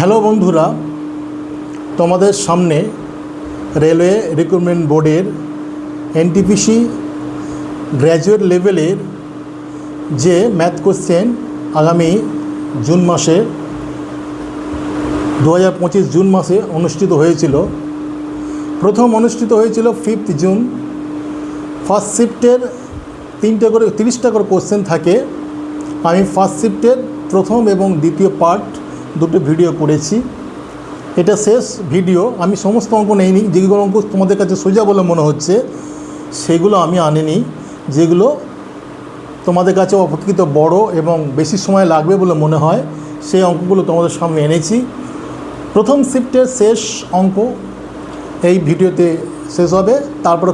Hello বন্ধুরা, তোমাদের সামনে রেলওয়ে রিক্রুটমেন্ট বোর্ডের এনটিপিসি গ্র্যাজুয়েট লেভেলের যে ম্যাথ কোশ্চেন আগামী জুন মাসে 2025 জুন মাসে অনুষ্ঠিত হয়েছিল। প্রথম অনুষ্ঠিত হয়েছিল 5 জুন। ফার্স্ট শিফটের 30টা করে কোশ্চেন থাকে। আমি ফার্স্ট শিফটের প্রথম এবং দ্বিতীয় পার্ট দুটো ভিডিও করেছি। এটা শেষ ভিডিও। আমি সমস্ত অঙ্ক নেইনি, যেগুলো অঙ্ক তোমাদের কাছে সোজা বলে মনে হচ্ছে সেগুলো আমি আনিনি। যেগুলো তোমাদের কাছে অপেক্ষিত বড় এবং বেশি সময় লাগবে বলে মনে হয় সেই অঙ্কগুলো তোমাদের সামনে এনেছি। প্রথম শিফটের শেষ অঙ্ক এই ভিডিওতে শেষ হবে। তারপরে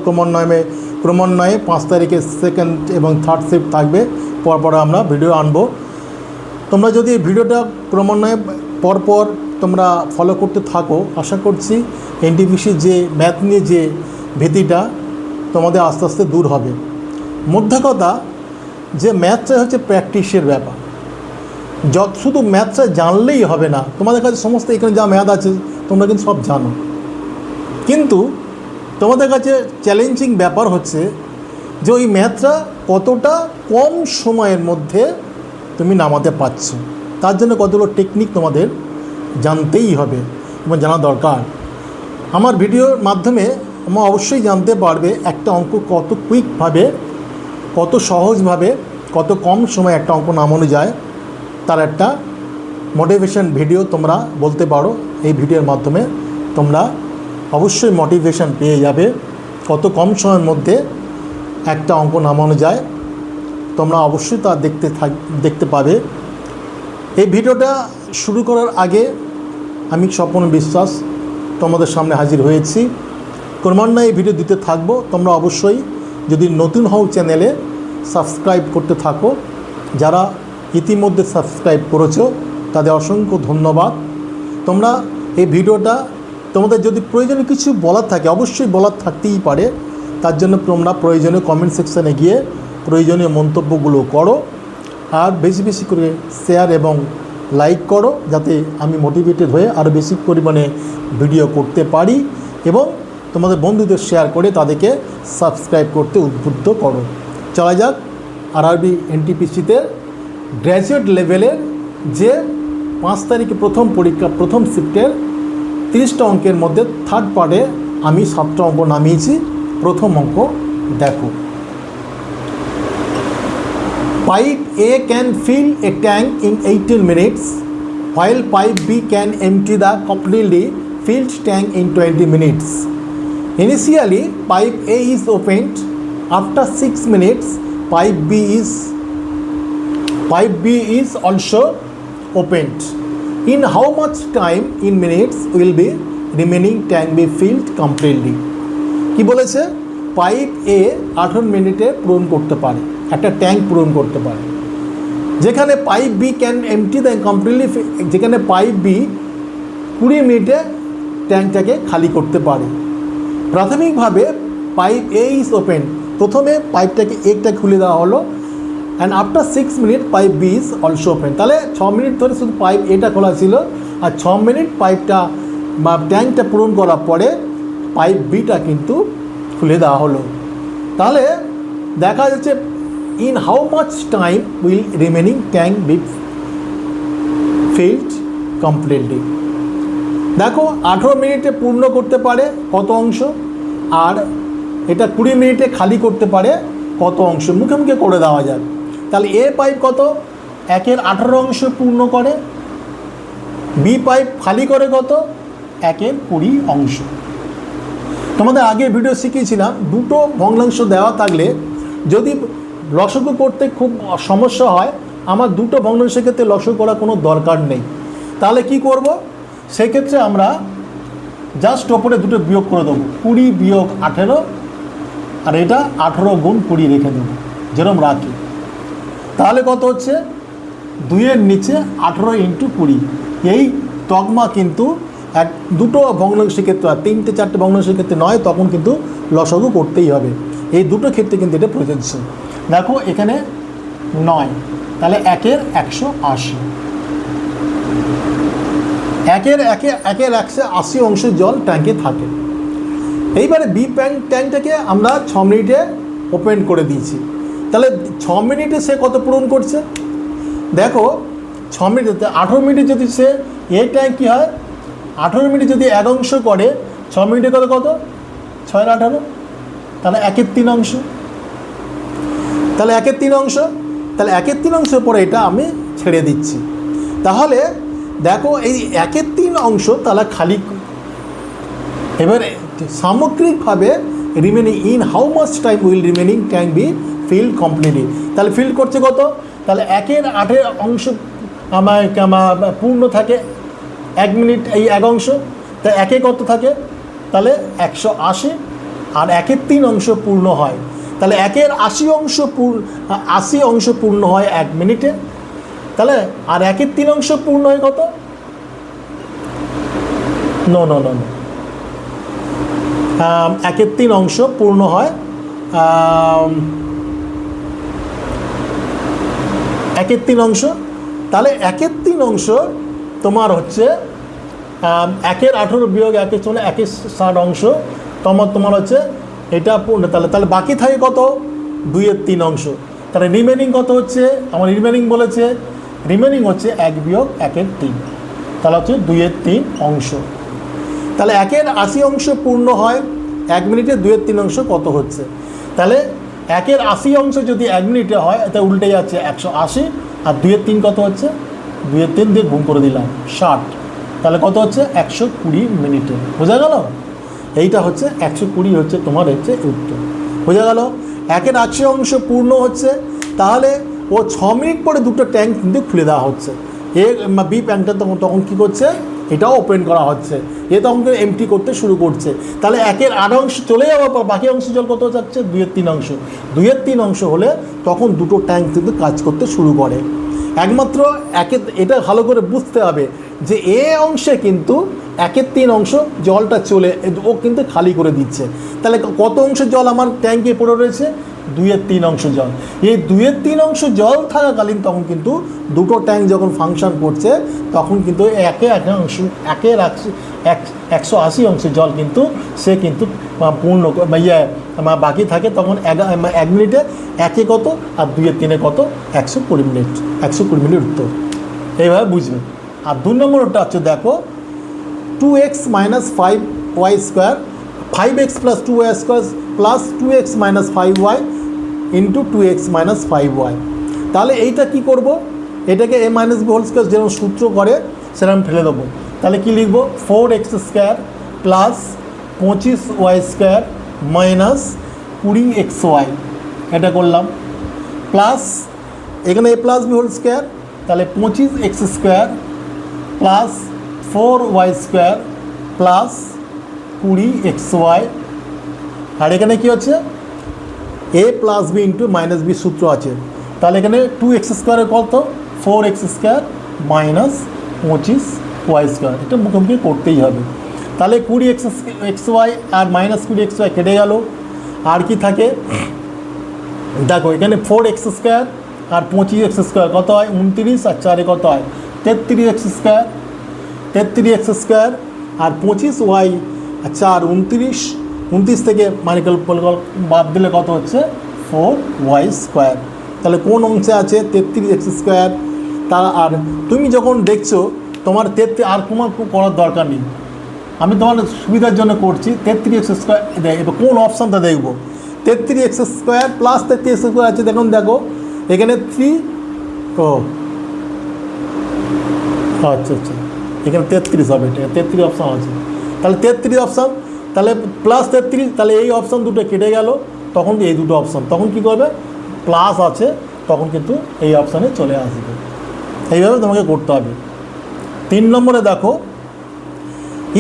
ক্রমান্বয়ে 5 তারিখে সেকেন্ড এবং থার্ড শিফট থাকবে। পরপর আমরা ভিডিও আনবো। তোমরা যদি এই ভিডিওটা ক্রমান্বয়ে পরপর তোমরা ফলো করতে থাকো, আশা করছি এনটিপিসির যে ম্যাথ নিয়ে যে ভীতিটা তোমাদের আস্তে আস্তে দূর হবে। মোদ্দা কথা যে ম্যাথটা হচ্ছে প্র্যাকটিসের ব্যাপার। শুধু ম্যাথটা জানলেই হবে না। তোমাদের কাছে সমস্ত এখানে যা ম্যাথ আছে তোমরা কিন্তু সব জানো, কিন্তু তোমাদের কাছে চ্যালেঞ্জিং ব্যাপার হচ্ছে যে ওই ম্যাথটা কতটা কম সময়ের মধ্যে তুমি নামাতে পারছো। তার জন্য কতগুলো টেকনিক তোমাদের জানতেই হবে এবং জানা দরকার। আমার ভিডিওর মাধ্যমে তোমরা অবশ্যই জানতে পারবে একটা অঙ্ক কত কুইকভাবে, কত সহজভাবে, কত কম সময়ে একটা অঙ্ক নামানো যায়। তার একটা মোটিভেশন ভিডিও তোমরা বলতে পারো। এই ভিডিওর মাধ্যমে তোমরা অবশ্যই মোটিভেশন পেয়ে যাবে কত কম সময়ের মধ্যে একটা অঙ্ক নামানো যায়। তোমরা অবশ্যই তা দেখতে পাবে। এই ভিডিওটা শুরু করার আগে আমি স্বপন বিশ্বাস তোমাদের সামনে হাজির হয়েছি। ক্রমান্বয়ে এই ভিডিও দিতে থাকবো। তোমরা অবশ্যই যদি নতুন হও চ্যানেলে সাবস্ক্রাইব করতে থাকো। যারা ইতিমধ্যে সাবস্ক্রাইব করেছো তাদের অসংখ্য ধন্যবাদ। তোমরা এই ভিডিওটা তোমাদের যদি প্রয়োজনীয় কিছু বলার থাকে, অবশ্যই বলার থাকতেই পারে। তার জন্য তোমরা প্রয়োজনীয় কমেন্ট সেকশানে গিয়ে প্রয়োজনীয় মন্তব্যগুলো করো। আর বেশি বেশি করে শেয়ার এবং লাইক করো, যাতে আমি মোটিভেটেড হয়ে আরও বেশি পরিমাণে ভিডিও করতে পারি এবং তোমাদের বন্ধুদের শেয়ার করে তাদেরকে সাবস্ক্রাইব করতে উদ্বুদ্ধ করো। চলা যাক আরআরবি এনটিপিসিতে গ্র্যাজুয়েট লেভেলের যে 5 তারিখে প্রথম পরীক্ষা, প্রথম শিফটের 30টা অঙ্কের মধ্যে থার্ড পার্টে আমি 7টা অঙ্ক নামিয়েছি। প্রথম অঙ্ক দেখো। Pipe A can fill a tank in 18 minutes, while pipe B can empty the completely filled tank in 20 minutes. Initially, pipe A is opened. After 6 minutes, pipe B is also opened. In how much time in minutes will be remaining tank be filled completely? কি বলেছে? Pipe এ 18 মিনিটে পূরণ করতে পারে, একটা tank পূরণ করতে পারে। যেখানে pipe B can empty the completely, যেখানে পাইপ বি 20 মিনিটে ট্যাঙ্কটাকে খালি করতে পারে। প্রাথমিকভাবে পাইপ এ ইজ ওপেন, প্রথমে পাইপটাকে একটা খুলে দেওয়া হলো। And after 6 minute pipe B is also open. তাহলে 6 মিনিট ধরে শুধু পাইপ এটা খোলা ছিল, আর 6 মিনিট পাইপটা বা ট্যাঙ্কটা পূরণ করার পরে পাইপ বিটা কিন্তু খুলে দেওয়া হলো। তাহলে দেখা যাচ্ছে in how much time will remaining tank B field completely. দেখো 18 মিনিটে পূর্ণ করতে পারে কত অংশ, আর এটা 20 মিনিটে খালি করতে পারে কত অংশ, মুখে মুখে করে দেওয়া যায়। তাহলে এ পাইপ কত, 1-এর 18 অংশ পূর্ণ করে। বি পাইপ খালি করে কত, 1-এর 20 অংশ। তোমাদের আগে ভিডিও শিখিয়েছিলাম দুটো ভগ্নাংশ দেওয়া থাকলে যদি লসাগু করতে খুব সমস্যা হয়, আমার দুটো ভগ্নাংশের ক্ষেত্রে লসাগু করার কোনো দরকার নেই। তাহলে কি করব, সেক্ষেত্রে আমরা জাস্ট ওপরে দুটো বিয়োগ করে দেবো, 20 বিয়োগ 18, আর এটা 18 গুণ 20 রেখে দেবো যেরকম রাখি। তাহলে কত হচ্ছে, 2-এর নিচে 18 ইন্টু 20। এই তকমা কিন্তু দুটো ভগ্নাংশের ক্ষেত্রে, আর 3-4টে ভগ্নাংশের ক্ষেত্রে নয়, তখন কিন্তু লসাগু করতেই হবে। এই দুটো ক্ষেত্রে কিন্তু এটা প্রযোজ্য। দেখো এখানে 9, তাহলে 1-এর 180, একের 180 অংশ জল ট্যাঙ্কে থাকে। এইবারে বি ট্যাঙ্কটাকে আমরা 6 মিনিটে ওপেন করে দিয়েছি। তাহলে 6 মিনিটে সে কত পূরণ করছে দেখো। 6 মিনিটে 18 মিনিটে যদি সে এই ট্যাঙ্ক কী হয়, 18 মিনিট যদি 1 অংশ করে 6 মিনিটে কত 6 আর 18, তাহলে 1/3 অংশ। তাহলে 1/3 অংশ, তাহলে 1/3 অংশ পরে এটা আমি ছেড়ে দিচ্ছি। তাহলে দেখো এই 1/3 অংশ তাহলে খালি। এবার সামগ্রিকভাবে remaining in how much time will remaining tank be fill completely. তাহলে ফিল করছে কত, তাহলে 1/8 অংশ আমার পূর্ণ থাকে 1 মিনিট, এই 1 অংশ। তা 1 কত থাকে, তাহলে 180, আর 1/3 অংশ পূর্ণ হয়। তাহলে 1/80 অংশ পূর্ণ হয় 1 মিনিটে। তাহলে আর 1/3 অংশ পূর্ণ হয় কত, নো 1/3 অংশ পূর্ণ হয় 1/3 অংশ। তাহলে 1/3 অংশ তোমার হচ্ছে 1/18 বিয়োগ 1/60 অংশ তোমার হচ্ছে এটা পূর্ণ। তাহলে বাকি থাকে কত, 2/3 অংশ। তাহলে রিমেনিং কত হচ্ছে, আমার রিমেনিং বলেছে, রিমেনিং হচ্ছে 1 বিয়োগ 1/3, তাহলে হচ্ছে 2/3 অংশ। তাহলে 1/80 অংশ পূর্ণ হয় 1 মিনিটে, 2/3 অংশ কত হচ্ছে, তাহলে 1/80 অংশ যদি 1 মিনিটে হয় এটা উল্টে যাচ্ছে 180, আর 2/3 কত হচ্ছে, 2/3 দিয়ে গুণ করে দিলাম 60, তাহলে কত হচ্ছে 120 মিনিটে। বোঝা গেল? এইটা হচ্ছে 120 হচ্ছে তোমার হচ্ছে উত্তর। বোঝা গেল? 1/80 অংশ পূর্ণ হচ্ছে, তাহলে ও 6 মিনিট পরে দুটো ট্যাঙ্ক কিন্তু খুলে দেওয়া হচ্ছে। বি ট্যাঙ্কটা তখন কী করছে, এটাও ওপেন করা হচ্ছে, এ তখন এমটি করতে শুরু করছে। তাহলে 1/8 অংশ চলে যাওয়ার পর বাকি অংশ জল কত যাচ্ছে, 2/3 অংশ। 2/3 অংশ হলে তখন দুটো ট্যাঙ্ক কিন্তু কাজ করতে শুরু করে। একমাত্র এটা ভালো করে বুঝতে হবে যে এ অংশে কিন্তু 1/3 অংশ জলটা চলে, ও কিন্তু খালি করে দিচ্ছে। তাহলে কত অংশ জল আমার ট্যাঙ্কে পড়ে রয়েছে, 2/3 অংশ জল। এই 2/3 অংশ জল থাকাকালীন তখন কিন্তু দুটো ট্যাঙ্ক যখন ফাংশন করছে তখন কিন্তু 180 অংশ জল কিন্তু সে কিন্তু পূর্ণ বাকি থাকে। তখন 1 মিনিটে 1 কত আর 2/3 কত, 120 মিনিট। 120 মিনিট উত্তর, এইভাবে বুঝবে। আর 2 নম্বরটা হচ্ছে দেখো, 2x - 5y square, 5x + 2y square plus 2x - 5y into 2x - 5y। তাহলে এইটা কি করব, এটাকে a - b হোল স্কোয়ার যেরকম সূত্র করে সেরকম ফেলে দেবো। তাহলে কি লিখব, 4x square plus 25y square minus 20xy, এটা করলাম। প্লাস এখানে a + b হোল স্কোয়ার, তাহলে 25x square plus 4y square plus 20xy। আর এখানে কি হচ্ছে, a + b ইন্টু -b সূত্র আছে। তাহলে এখানে 2x স্কোয়ারের কত, 4x square minus 25y square, এটা মুখোমুখি করতেই হবে। তাহলে 20xy আর -20xy কেটে গেল। আর কি থাকে দেখো, এখানে 4x স্কোয়ার আর 25x স্কোয়ার কত হয়, 29, আর 4 কত হয় 33x স্কোয়ার। 33x স্কোয়ার আর 25y আর 4 29 থেকে বাদ দিলে কত হচ্ছে 4y স্কোয়ার। তাহলে কোন অংশে আছে 33x স্কোয়ার। আর তুমি যখন দেখছো তোমার আর তোমার করার দরকার নেই, আমি তোমার সুবিধার জন্য করছি। 33x স্কোয়ার, এবার কোন অপশানটা দেখবো, 33x square plus 33x square আছে, দেখুন দেখো এখানে 3, আচ্ছা এখানে 33 হবে, এটা 33 অপশান আছে। তাহলে 33 অপশান, তাহলে প্লাস 33, তাহলে এই অপশান দুটো কেটে গেল, তখন এই দুটো অপশান তখন কী করবে, প্লাস আছে তখন কিন্তু এই অপশানে চলে আসবে। এইভাবে তোমাকে করতে হবে। 3 নম্বরে দেখো,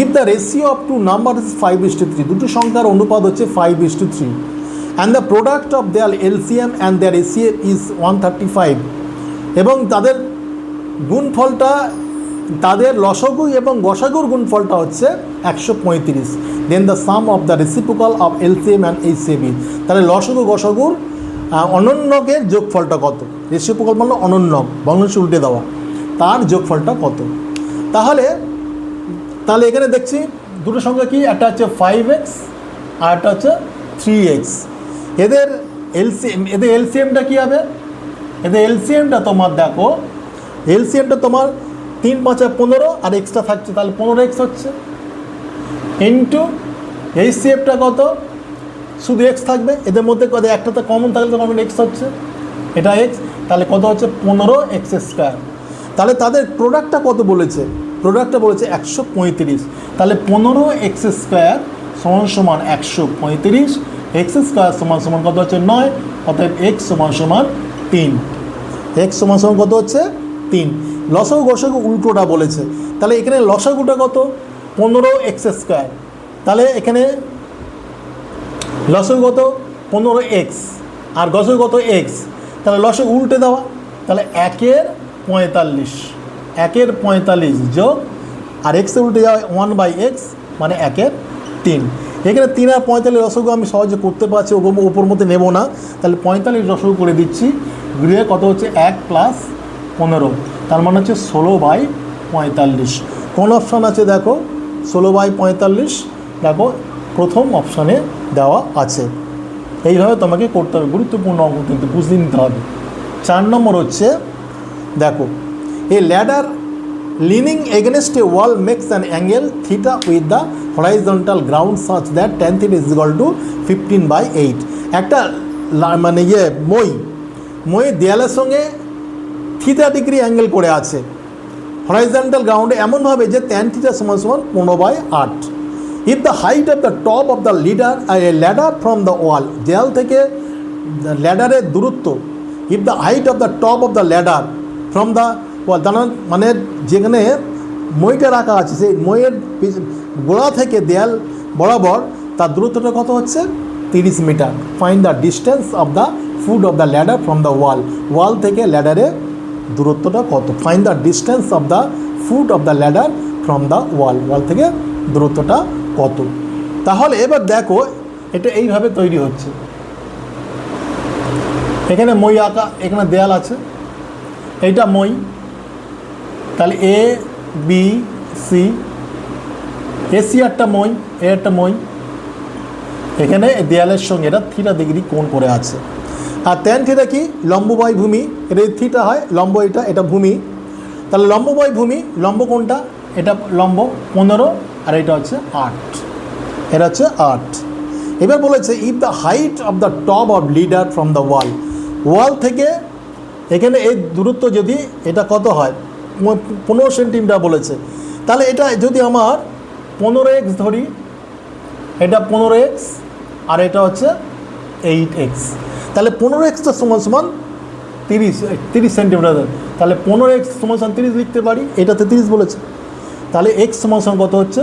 if the ratio of two number is 5:3, দুটো সংখ্যার অনুপাত হচ্ছে 5:3, and the product of their LCM and their ACF is 135, এবং তাদের গুণফলটা, তাদের লসাগু এবং গসাগুর গুণফলটা হচ্ছে 135, then the sum of the reciprocal of LCM and HCF. তাহলে লসাগু গসাগুর অনন্যকের যোগফলটা কত, রেসিপ্রোকাল মানে অনন্যক, ভগ্নাংশ উল্টে দেওয়া, তার যোগফলটা কত। তাহলে তাহলে এখানে দেখছি দুটো সংখ্যা কি, একটা হচ্ছে 5x আর একটা হচ্ছে 3x। এদের এলসিএমটা কী হবে? এদের এলসিএমটা তোমার দেখো, এলসিএমটা তোমার 3 5 15 আর এক্সট্রা থাকছে, তাহলে 15x হচ্ছে, ইন্টু এইচসিএফটা কত, শুধু এক্স থাকবে, এদের মধ্যে কত একটা তো কমন থাকলে তো কমন এক্স হচ্ছে, এটা এক্স, তাহলে কত হচ্ছে 15x²। তাহলে তাদের প্রোডাক্টটা কত বলেছে? প্রোডাক্টটা বলেছে 135। তাহলে 15x² সমান সমান 135, x² সমান সমান কত হচ্ছে 9, অতএব x সমান সমান 3। x সমান সমান কত হচ্ছে 3। লসাগু গসাগু উল্টোটা বলেছে, তাহলে এখানে লসাগুটা কত 15x², তাহলে এখানে লসাগু কত 15x আর গসাগু কত x, তাহলে লসাগু উল্টে দেওয়া, তাহলে 1 এর 45 যোগ আর এক্সে উল্টে যাওয়া 1/x মানে 1 এর 3। এখানে 3 আর 45 লসাগু আমি সহজে করতে পারছি, ওপর মধ্যে নেব না, তাহলে 45 লসাগু করে দিচ্ছি, গৃহে কত হচ্ছে 1 + 15, তার মানে হচ্ছে 16/45। কোন অপশান আছে দেখো 16/45, দেখো প্রথম অপশানে দেওয়া আছে। এইভাবে তোমাকে করতে হবে, গুরুত্বপূর্ণ অঙ্ক কিন্তু বুঝে নিতে হবে। 4 নম্বর হচ্ছে দেখো, a ladder leaning against a wall makes an angle theta with the horizontal ground such that tan θ = 15/8। একটা মানে মই দেয়ালের সঙ্গে θ অ্যাঙ্গেল করে আছে হরাইজন্টাল গ্রাউন্ডে এমনভাবে যে tan θ = 15/8। If the height of the top of the ladder from the wall, দেয়াল থেকে ল্যাডারের দূরত্ব, if the height of the top of the ladder from the wall, মানে যেখানে মইটা রাখা আছে সেই মইয়ের গোড়া থেকে দেয়াল বরাবর তার দূরত্বটা কত হচ্ছে 30 metre. Find the distance of the foot of the ladder from the wall, wall থেকে ল্যাডারের দূরত্বটা কত, find the distance of the foot of the ladder from the wall, wall থেকে দূরত্বটা কত। তাহলে এবার দেখো এটা এইভাবে তৈরি হচ্ছে, এখানে মই আঁকা, এখানে দেয়াল আছে, এইটা মই, তাহলে এ বি সি, এসি একটা মই, এ একটা মই, এখানে দেয়ালের সঙ্গে এটা θ কোণ করে আছে। আর tan θ কি, লম্ব বাই ভূমি, এটা থিটা হয়, লম্ব এটা ভূমি, তাহলে লম্ব বাই ভূমি, লম্ব কোনটা, এটা লম্ব 15 আর এটা হচ্ছে 8, এটা হচ্ছে 8। এবার বলেছে if the height of the top of ladder from the wall, wall থেকে এখানে এই দূরত্ব যদি এটা কত হয় 15 সেন্টিমিটার বলেছে, তাহলে এটা যদি আমার 15x ধরি, এটা 15x আর এটা হচ্ছে 8x, তাহলে 15xটা সমান সমান 30 সেন্টিমিটার, তাহলে 15x সমান সমান 30 লিখতে পারি, এটাতে 30 বলেছে, তাহলে x সমান সমান কত হচ্ছে,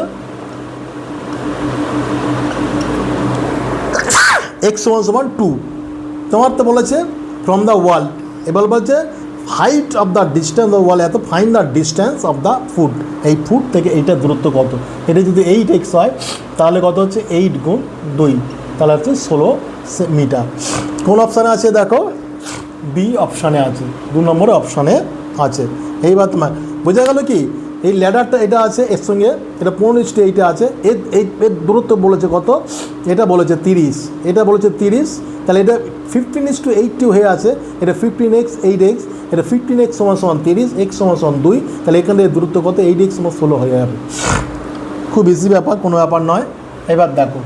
x সমান সমান 2। তোমার তো বলেছে ফ্রম দ্য ওয়াল, এবার বলছে height of the distance of wall, এত find the distance of the foot, এই ফুট থেকে এইটার দূরত্ব কত, এটা যদি 8x হয় তাহলে কত হচ্ছে 8 গুণ 2, তাহলে হচ্ছে 16 মিটার। কোন অপশানে আছে দেখো, বি অপশানে আছে, 2 নম্বরে অপশানে আছে। এইবার তোমার বোঝা গেল কি, এই ল্যাডারটা এটা আছে, এর সঙ্গে এটা 15:8 আছে, এর দূরত্ব বলেছে কত, এটা বলেছে 30, এটা বলেছে 30, তাহলে এটা 15:80 হয়ে আছে, এটা 15x 8x, এটা 15x সমান সমান 30, x সমান সমান 2, তাহলে এখান থেকে দূরত্ব কত, 8x সমান 16 হয়ে যাবে। খুব ইজি ব্যাপার, কোনো ব্যাপার নয়। এবার দেখো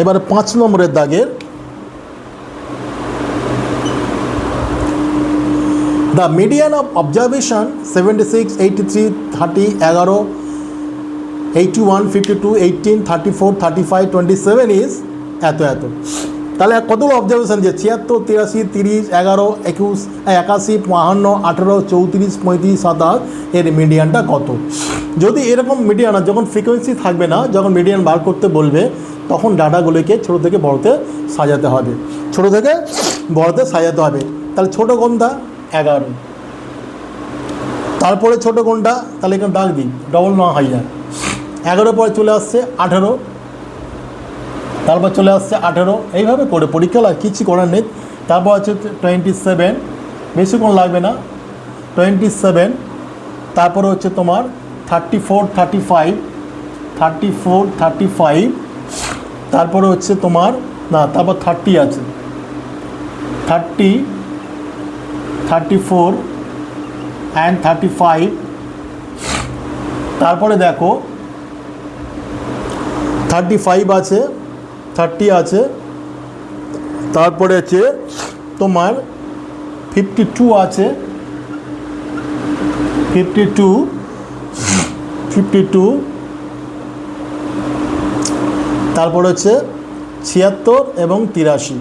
এবারে 5 নম্বরের দাগের The median of observation 76, 83, 30, 11, 81, 52, 18, 34, 35, 27 is এত। তাহলে কতগুলো অবজারভেশন যে 76, 83, 30, 11, 21, 81, 52, 18, 34, 35, 27 এর মিডিয়ানটা কত। যদি এরকম মিডিয়ান যখন ফ্রিকোয়েন্সি থাকবে না, যখন মিডিয়ান বার করতে বলবে তখন ডাটাগুলোকে ছোটো থেকে বড়তে সাজাতে হবে, তাহলে ছোটো কোনটা 11, তারপরে ছোটো কোনটা, তাহলে এখানে দাগ দিই, ডবল না হয়ে যায়, 11 পরে চলে আসছে 18, তারপর চলে আসছে 18, এইভাবে করে পরীক্ষা আর কিছু করার নেই। তারপর আছে 27, বেশিক্ষণ লাগবে না। 27, তারপরে হচ্ছে তোমার 34, 35, তারপরে হচ্ছে তোমার না, তারপর 30 আছে, 30, 34 অ্যান্ড 35। তারপরে দেখো 35 আছে, 30 আছে, তারপরে আছে তোমার 52 আছে, 52, তারপরে হচ্ছে 76 এবং 83,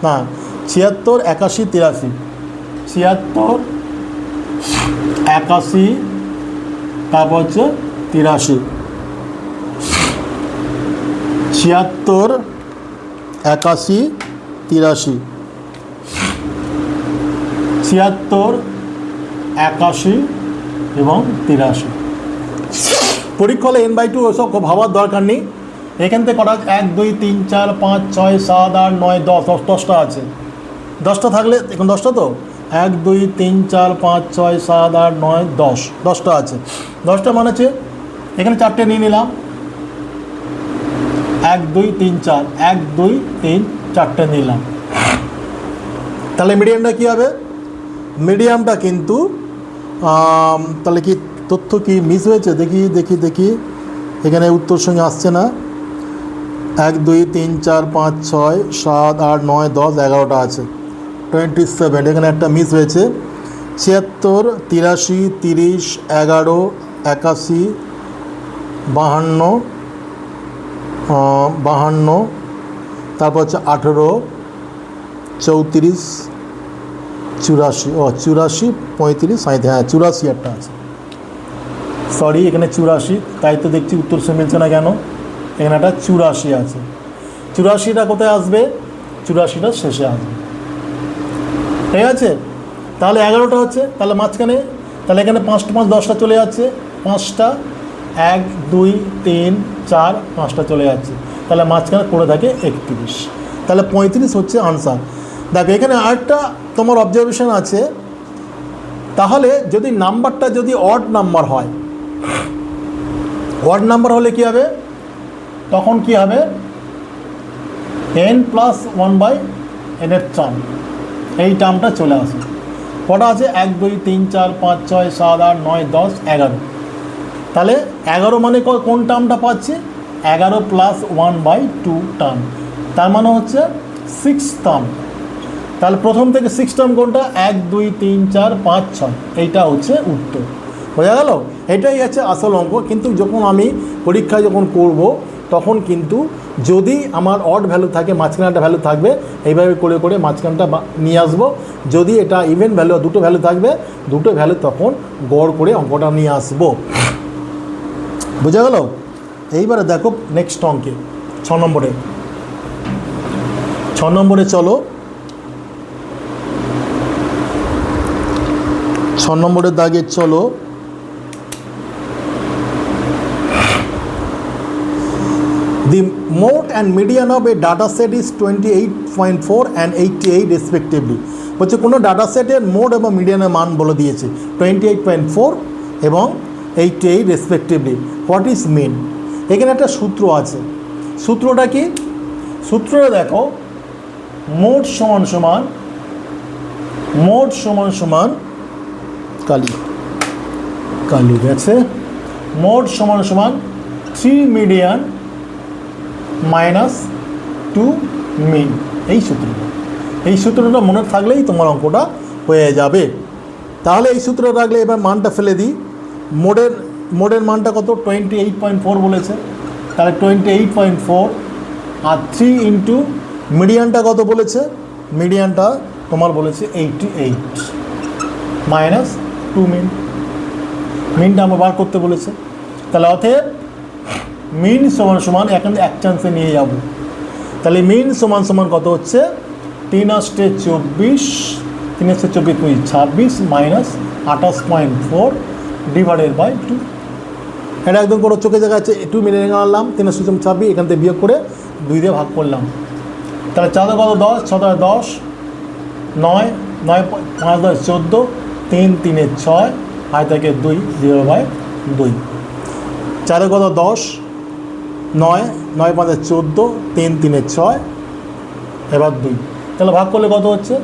না 76, 81, 83, 76, 81, তারপর হচ্ছে 83, 76, 81, 83, 76, 81 এবং 83। পরীক্ষা হলে n/2 ওসব ভাবার দরকার নেই, এখান থেকে করা 1 2 3 4 5 6 7 8 9 10, 10টা আছে, 10টা থাকলে এখন 10টা তো 1 2 3 4 5 6 7 8 9 10, 10টা আছে। 10টা মানে হচ্ছে এখানে 4টে নিয়ে নিলাম, 1 2 3 4, 1 2 3 4টে নিলাম। তাহলে মিডিয়ামটা কী হবে? মিডিয়ামটা কিন্তু তাহলে কি তথ্য কি মিস হয়েছে? দেখি এখানে উত্তর সঙ্গে আসছে না। 1 2 3 4 5 6 7 8 9 10, 11টা আছে, 27, এখানে একটা মিস হয়েছে। 76, 83, 30, 11, 81, 52, তারপর হচ্ছে 18, 34, 84, 84, 35, 37, হ্যাঁ 84 একটা আছে, সরি এখানে 84, তাই তো দেখছি উত্তর সে মিলছে না কেন, এখানে একটা 84 আছে। 84টা কোথায় আসবে? 84টা শেষে আসবে, ঠিক আছে। তাহলে 11টা হচ্ছে, তাহলে মাঝখানে, তাহলে এখানে 5 5 10টা চলে যাচ্ছে, 5টা 1 2 3 4 5টা চলে যাচ্ছে, তাহলে মাঝখানে পড়ে থাকে 31, তাহলে 35 হচ্ছে আনসার। দেখো এখানে আরেকটা তোমার অবজারভেশন আছে, তাহলে যদি নাম্বারটা যদি অড নাম্বার হয়, অড নাম্বার হলে কী হবে? তখন কি হবে? n+1/n এর টার্ম, এই টার্মটা চলে আসে। কটা আছে? 1 2 3 4 5 6 7 8 9 10 11, তাহলে 11 মানে কোন টার্মটা পাচ্ছি? 11 + 1/2 টার্ম, তার মানে হচ্ছে 6 টার্ম। তাহলে প্রথম থেকে 6 টার্ম কোনটা? 1 2 3 4 5 6, এইটা হচ্ছে উত্তর। বোঝা গেল? এটাই আছে আসল অঙ্ক। কিন্তু যখন আমি পরীক্ষায় যখন করব, তখন কিন্তু যদি আমার অড ভ্যালু থাকে, মাঝখানে একটা ভ্যালু থাকবে, এইভাবে করে করে মাঝখানটা নিয়ে আসবো। যদি এটা ইভেন ভ্যালু, দুটো ভ্যালু থাকবে, দুটো ভ্যালু তখন গড় করে অঙ্কটা নিয়ে আসবো। বোঝা গেল? এইবারে দেখো নেক্সট অঙ্কে 6 নম্বরে চলো। 6 নম্বরের দাগে চলো। The mode and median of a data set is 28.4 and 88 respectively. বলছে কোনো ডাটা সেটের মোড এবং মিডিয়ানের মান বলে দিয়েছে 28.4 এবং 88 রেসপেক্টিভলি। What is mean? এখানে একটা সূত্র আছে। সূত্রটা কি? সূত্রটা দেখো, মোড সমান কালি গেছে, মোড সমান 3 মিডিয়ান -2 মিন। এই সূত্রটা মনে থাকলেই তোমার অঙ্কটা হয়ে যাবে। তাহলে এই সূত্রটা রাখলে এবার মানটা ফেলে দিই। মোডের মানটা কত? 28.4 বলেছে, তাহলে 28.4 আর 3 ইন্টু মিডিয়ানটা কত বলেছে? মিডিয়ানটা তোমার বলেছে 88 -2 মিন। মিনটা আমরা বার করতে বলেছে। তাহলে অতএব মিন সমান এখন এক চান্সে নিয়ে যাব। তাহলে মিন সমান কত হচ্ছে? 3 × 24, 3 × 24 26 -28.4 /2। এটা একদম কোনো চোখে জায়গা আছে, 2 মিনিট আনলাম, 3 × 26, এখান থেকে বিয়োগ করে 2 দিয়ে ভাগ করলাম। তাহলে 4 কত? 10, 6 10, 9, 9 5 10 14, 3 3 6, 5 থেকে 2, 0/2। 4 কত 10, 9 9 5 14, 3 3 6, এবার 2। তাহলে ভাগ করলে কত হচ্ছে?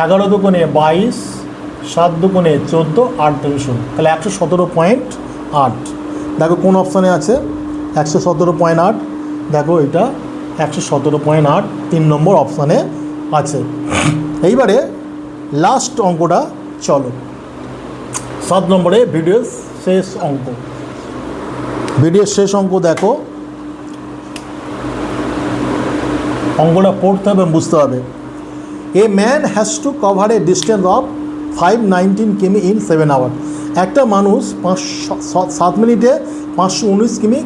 11 দুগুণে 22, 7 দুগুণে 14, 8 দুগুণে 16, তাহলে 117.8। দেখো কোন অপশানে আছে? 117.8। দেখো এটা 117.8 3 নম্বর অপশানে আছে। এইবারে লাস্ট অঙ্কটা চলো, 7 নম্বরে ভিডিওর শেষ অঙ্ক। ভিডিওর শেষ অঙ্ক দেখো, অঙ্কটা পড়তে হবে, বুঝতে হবে। A man has to cover a distance of 519 কিমি ইন 7 আওয়ার। একটা মানুষ 7 মিনিটে 519 কিমি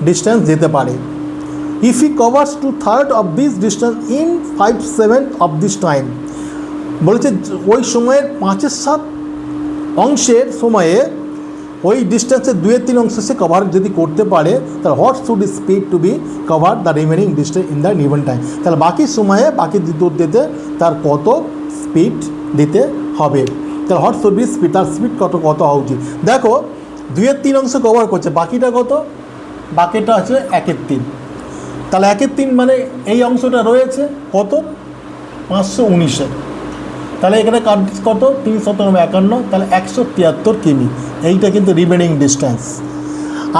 ডিস্টেন্স যেতে পারে। If he covers 2/3 of this distance in 5/7 of this time. বলেছে ওই সময়ের 5/7 অংশের সময়ে ওই ডিস্টেন্সের 2/3 অংশ সে কভার যদি করতে পারে, তাহলে what should speed to be cover the remaining distance in the given time. তাহলে বাকি সময়ে বাকি দূর দিতে তার কত স্পিড দিতে হবে। তাহলে হোয়াট শুড বি স্পিড, তার স্পিড কত হওয়া উচিত। দেখো 2/3 অংশ কভার করছে, বাকিটা কত? বাকিটা আছে 1/3। তাহলে 1/3 মানে এই অংশটা রয়েছে কত? 519। তাহলে এখানে কত? 351, তাহলে 173 কিমি। এইটা কিন্তু রিমেনিং ডিস্টেন্স।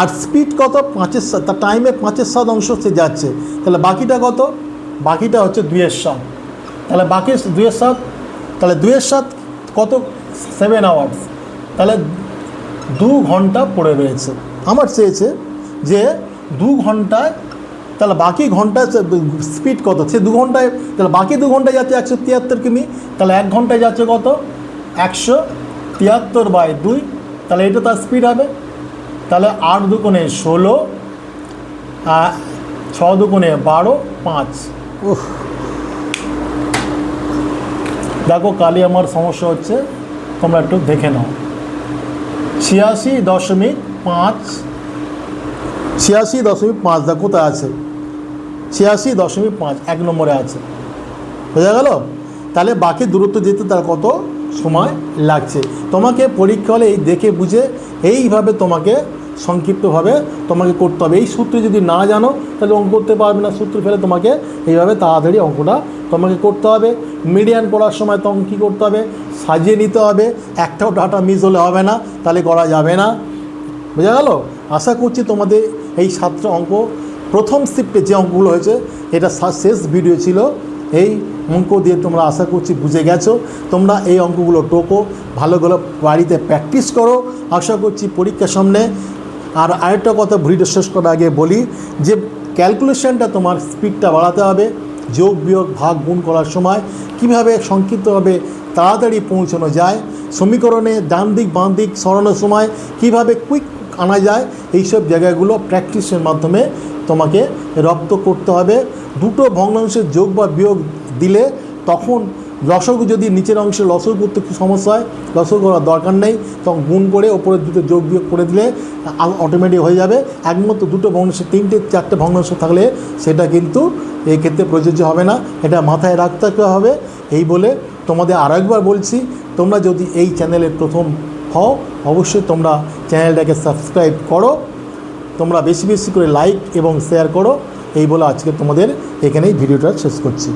আর স্পিড কত? 5/7, তার টাইমে 5/7 অংশ সে যাচ্ছে। তাহলে বাকিটা কত? বাকিটা হচ্ছে 2/7। তাহলে বাকি 2/7, তাহলে 2/7 কত? 7 আওয়ার্স। তাহলে 2 ঘন্টা পড়ে রয়েছে। আমার চেয়েছে যে 2 ঘন্টায়, তাহলে বাকি ঘন্টায় স্পিড কত? সে 2 ঘন্টায়, তাহলে বাকি 2 ঘন্টায় যাচ্ছে 173 কিমি। তাহলে 1 ঘন্টায় যাচ্ছে কত? 173/2। তাহলে এটা তার স্পিড হবে। তাহলে 8 দুগুণে 16, 6 দুগুণে 12, 5। দেখো কালি আমার সমস্যা হচ্ছে, তোমরা একটু দেখে নাও। 86.5, 86.5 দেখো কোথায় আছে? 86.5 1 নম্বরে আছে, বোঝা গেল? তাহলে বাকি দূরত্ব যেতে তার কত সময় লাগছে। তোমাকে পরীক্ষা হলে এই দেখে বুঝে এইভাবে তোমাকে সংক্ষিপ্তভাবে তোমাকে করতে হবে। এই সূত্র যদি না জানো তাহলে অঙ্ক করতে পারবে না। সূত্র ফেলে তোমাকে এইভাবে তাড়াতাড়ি অঙ্কটা তোমাকে করতে হবে। মিডিয়ান করার সময় তখন কী করতে হবে? সাজিয়ে নিতে হবে, একটাও ডাটা মিস হলে হবে না, তাহলে করা যাবে না। বোঝা গেল? আশা করছি তোমাদের এই 7টা অঙ্ক প্রথম শিফটে যে অঙ্কগুলো হয়েছে, এটা শেষ ভিডিও ছিল। এই অঙ্ক দিয়ে তোমরা আশা করছি বুঝে গেছো। তোমরা এই অঙ্কগুলো টোকো, ভালো করে বাড়িতে প্র্যাকটিস করো। আশা করছি পরীক্ষার সামনে। আর আরেকটা কথা ভিডিও শেষ করার আগে বলি যে ক্যালকুলেশনটা তোমার স্পিডটা বাড়াতে হবে। যোগ বিয়োগ ভাগ গুণ করার সময় কীভাবে সংক্ষিপ্তভাবে তাড়াতাড়ি পৌঁছানো যায়, সমীকরণে ডান দিক বাম দিক সরানোর সময় কীভাবে কুইক আনা যায়, এইসব জায়গাগুলো প্র্যাকটিসের মাধ্যমে তোমাকে রপ্ত করতে হবে। দুটো ভগ্নাংশের যোগ বা বিয়োগ দিলে তখন লসগু, যদি নিচের অংশে লসগু করতে খুব সমস্যা হয়, লসগু করার দরকার নেই, তখন গুণ করে ওপরে দুটো যোগ বিয়োগ করে দিলে অটোমেটিক হয়ে যাবে। একমাত্র দুটো ভগ্নাংশে 3টে 4টে ভগ্নাংশ থাকলে সেটা কিন্তু এই ক্ষেত্রে প্রযোজ্য হবে না। এটা মাথায় রাখতে হবে। এই বলে তোমাদের আরেকবার বলছি, তোমরা যদি এই চ্যানেলের প্রথম হও অবশ্যই তোমরা চ্যানেলটাকে সাবস্ক্রাইব করো, তোমরা বেশি বেশি করে লাইক এবং শেয়ার করো। এই বলে আজকে তোমাদের এখানেই ভিডিওটা শেষ করছি।